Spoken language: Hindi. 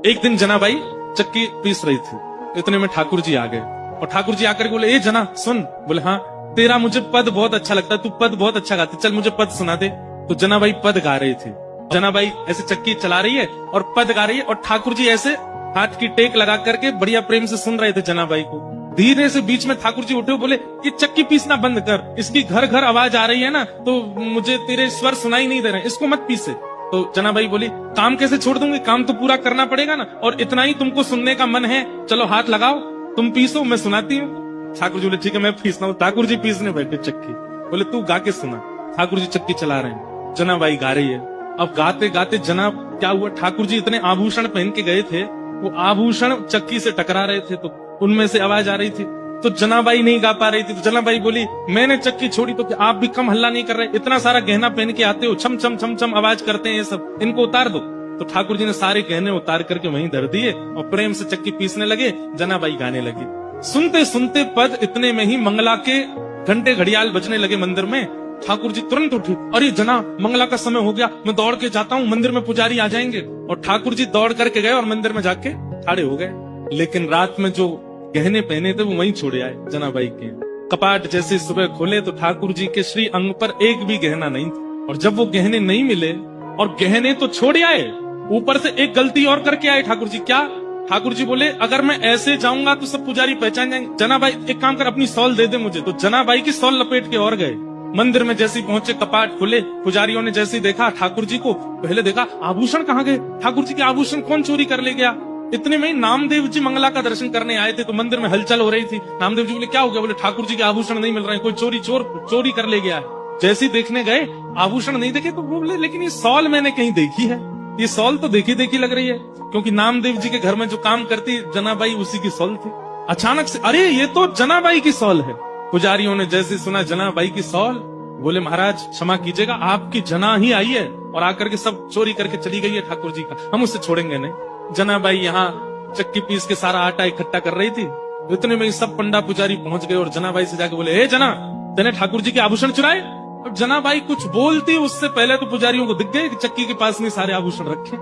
एक दिन जनाबाई चक्की पीस रही थी, इतने में ठाकुर जी आ गए और ठाकुर जी आकर के बोले, ए जना सुन। बोले हाँ, तेरा मुझे पद बहुत अच्छा लगता है, तू पद बहुत अच्छा गाती, चल मुझे पद सुना दे। तो जनाबाई पद गा रही थी। जनाबाई ऐसे चक्की चला रही है और पद गा रही है और ठाकुर जी ऐसे हाथ की टेक लगा करके बढ़िया प्रेम से सुन रहे थे जनाबाई को। धीरे से बीच में ठाकुर जी उठे, बोले ये चक्की पीसना बंद कर, इसकी घर घर आवाज आ रही है ना, तो मुझे तेरे स्वर सुनाई नहीं दे रहे, इसको मत पीसे। तो जनाबाई बोली, काम कैसे छोड़ दूंगी, काम तो पूरा करना पड़ेगा ना, और इतना ही तुमको सुनने का मन है, चलो हाथ लगाओ, तुम पीसो, मैं सुनाती हूँ। ठाकुर जी बोले ठीक है मैं पीसता हूँ। ठाकुर जी पीसने बैठे चक्की, बोले तू गा के सुना। ठाकुर जी चक्की चला रहे हैं, जनाबाई गा रही है। अब गाते गाते जनाब क्या हुआ, ठाकुर जी इतने आभूषण पहन के गए थे, वो आभूषण चक्की से टकरा रहे थे, तो उनमें से आवाज आ रही थी, तो जनाबाई नहीं गा पा रही थी। तो जनाबाई बोली, मैंने चक्की छोड़ी तो क्या आप भी कम हल्ला नहीं कर रहे, इतना सारा गहना पहन के आते हो, छम छम छम छम आवाज करते हैं ये सब, इनको उतार दो। तो ठाकुर जी ने सारे गहने उतार करके वहीं धर दिए और प्रेम से चक्की पीसने लगे, जनाबाई गाने लगी। सुनते सुनते पद इतने में ही मंगला के घंटे घड़ियाल बजने लगे मंदिर में। ठाकुर जी तुरंत उठी, अरे जना मंगला का समय हो गया, मैं दौड़ के जाता हूँ, मंदिर में पुजारी आ जाएंगे। और ठाकुर जी दौड़ करके गए और मंदिर में जाके खड़े हो गए। लेकिन रात में जो गहने पहने थे वो वहीं छोड़े आए जनाबाई के। कपाट जैसे सुबह खोले तो ठाकुर जी के श्री अंग पर एक भी गहना नहीं था। और जब वो गहने नहीं मिले और गहने तो छोड़े आए, ऊपर से एक गलती और करके आए ठाकुर जी। क्या? ठाकुर जी बोले, अगर मैं ऐसे जाऊंगा तो सब पुजारी पहचान जाएंगे, जनाबाई एक काम कर, अपनी सॉल दे दे मुझे। तो जनाबाई की सॉल लपेट के और गए। मंदिर में जैसे पहुंचे, कपाट खुले, पुजारियों ने जैसे देखा ठाकुर जी को, पहले देखा आभूषण कहाँ गए, ठाकुर जी के आभूषण कौन चोरी कर ले गया। इतने में नामदेव जी मंगला का दर्शन करने आए थे, तो मंदिर में हलचल हो रही थी। नामदेव जी बोले क्या हो गया, बोले ठाकुर जी के आभूषण नहीं मिल रहे हैं, कोई चोरी कर ले गया है। जैसे ही देखने गए आभूषण नहीं देखे, तो बोले लेकिन ये सॉल मैंने कहीं देखी है, ये सॉल तो देखी लग रही है, क्योंकि नामदेव जी के घर में जो काम करती जनाबाई उसी की सॉल थी। अचानक से अरे ये तो जनाबाई की सॉल है। पुजारियों ने जैसे सुना जनाबाई की सॉल, बोले महाराज क्षमा कीजिएगा, आपकी जना ही आई है और आकर के सब चोरी करके चली गई है ठाकुर जी का, हम उससे छोड़ेंगे नहीं। जनाबाई यहाँ चक्की पीस के सारा आटा इकट्ठा कर रही थी, इतने में सब पंडा पुजारी पहुंच गए और जनाबाई से जाके बोले, हे जना, तेने ठाकुर जी के आभूषण चुराए। और जनाबाई कुछ बोलती उससे पहले तो पुजारियों को दिख गए कि चक्की के पास में सारे आभूषण रखे।